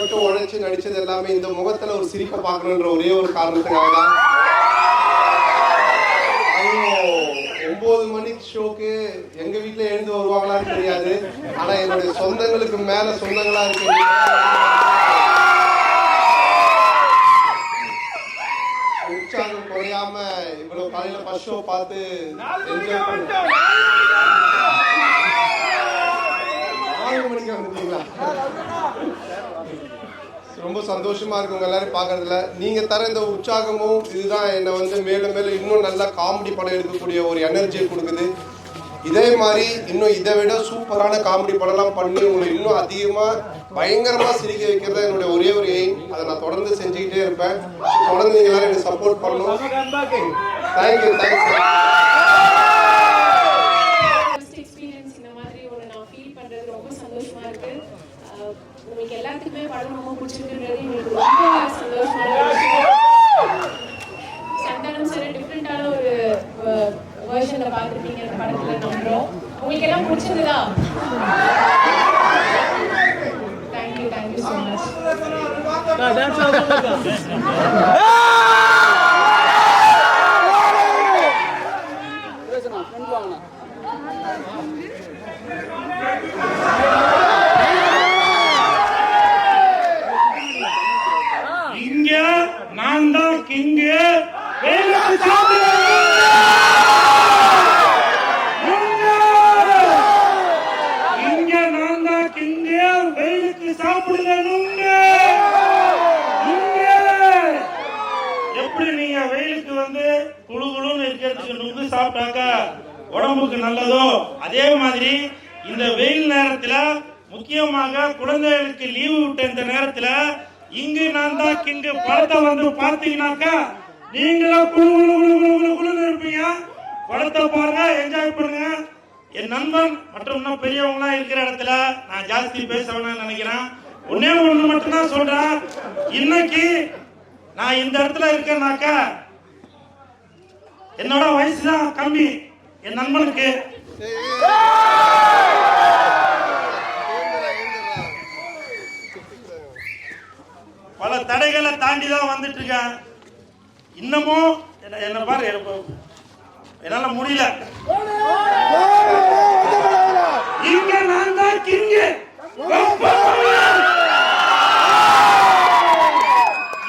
கஷ்டப்பட்டு உழைச்சி நடிச்சது எல்லாமே இந்த முகத்துல ஒரு சிரிப்பை பார்க்கணுன்ற ஒரே ஒரு காரணத்துக்காக தான். 9 மணிக்கு ஷோக்கு எங்க வீட்டுல எழுந்து வருவாங்களான்னு தெரியாது. ஆனா என்னுடைய சொந்தங்களுக்கு மேல சொந்தங்களா இருக்கு. உற்சாகம் குறையாம இவ்வளவு காலையில ஃபர்ஸ்ட் ஷோ பார்த்து என்ஜாய் பண்ண 4 மணிக்கு வந்துட்டீங்களா? ரொம்ப சந்தோஷமா இருக்கு உங்க எல்லாரும் பாக்குறதுல. நீங்க தர இந்த உற்சாகமும் இதுதான் என்னை வந்து மேலும் மேலும் இன்னும் நல்லா காமெடி படம் எடுக்கக்கூடிய ஒரு எனர்ஜியை கொடுக்குது. இதே மாதிரி இன்னும் இதை விட சூப்பரான காமெடி படம்லாம் பண்ணி உங்களை இன்னும் அதிகமா பயங்கரமா சிரிக்க வைக்கிறது என்னுடைய ஒரே ஒரு எய்ம். அதை நான் தொடர்ந்து செஞ்சுக்கிட்டே இருப்பேன். தொடர்ந்து நீங்க எல்லாரும் எனக்கு சப்போர்ட் பண்ணணும். தேங்க்யூ. தேங்க்ஸ். உங்களுக்கு எல்லாத்துக்குமே படம் ரொம்ப பிடிச்சிருக்குன்றது எங்களுக்கு ரொம்ப சந்தோஷமான விஷயம். சந்தானம் சார் டிஃப்ரெண்டான ஒரு வெர்ஷன்ல பார்த்துருப்பீங்க இந்த படத்துல நம்புறோம். உங்களுக்கு எல்லாம் பிடிச்சிருந்ததா? Thank you so much. நான் தான் கிங்கு. இங்க நான் தான் கிங்கு. வெயிலுக்கு சாப்பிடுங்க. எப்படி நீங்க வெயிலுக்கு வந்து குழு குழுன்னு இருக்கிறதுக்கு நுங்கு சாப்பிட்டாக்கா உடம்புக்கு நல்லதோ, அதே மாதிரி இந்த வெயில் நேரத்துல முக்கியமாக குழந்தைகளுக்கு லீவு விட்ட இந்த நேரத்துல இங்கு நான் தான் கிங்கு படத்தை வந்து பார்த்தீங்கன்னாக்கா நீங்களும் குழு இருப்பீங்க. படத்தை பாருங்க, என்ஜாய் பண்ணுங்க. என் நண்பன் மற்றும் இன்னும் பெரியவங்க இருக்கிற இடத்துல நான் ஜாஸ்தி பேசணும்னு நினைக்கிறேன். ஒன்னே ஒண்ணு மட்டும் தான் சொல்றேன். இன்னைக்கு நான் இந்த இடத்துல இருக்கேன்னாக்கா என்னோட வயசு தான் கம்மி. என் நண்பனுக்கு பல தடைகளை தாண்டி தான் வந்துட்டு இருக்கேன். இன்னமும் என்ன பாரு, என்னால முடியல. இங்க நான் தான் கிங்கு.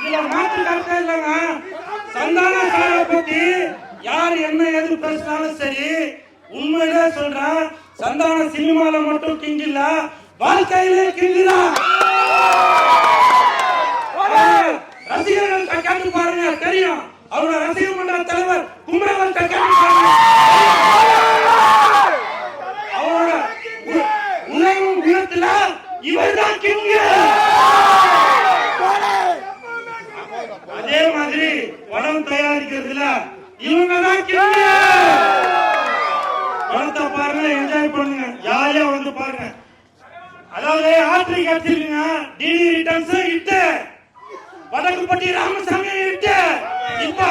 இதுல மாற்று கருத்தே இல்லைங்க. சந்தான சாரை பத்தி யார் என்ன எது பேசினாலும் சரி, உண்மையிலே சொல்றேன், சந்தான சினிமால மட்டும் கிங் இல்ல, வாழ்க்கையிலே கிங் தான். ரசிகர்கள் கேட்டு பாருங்க, தெரியும். அவரோட ரசிகர் மன்ற தலைவர் குமரவன் கேட்டு பாருங்க. அவரோட உணவு குணத்துல இவர் தான் கிங். அதே மாதிரி படம் தயாரிக்கிறதுல இவங்க தான் கிங். படத்தை பாருங்க, என்ஜாய் பண்ணுங்க, ஜாலியா வந்து பாருங்க. அதாவது ஆத்திரிக் அடிச்சிருக்கீங்க. டிடி ரிட்டர்ன்ஸ் இட்டு வடக்குப்பட்டி ராமசாமி இட்டு இப்ப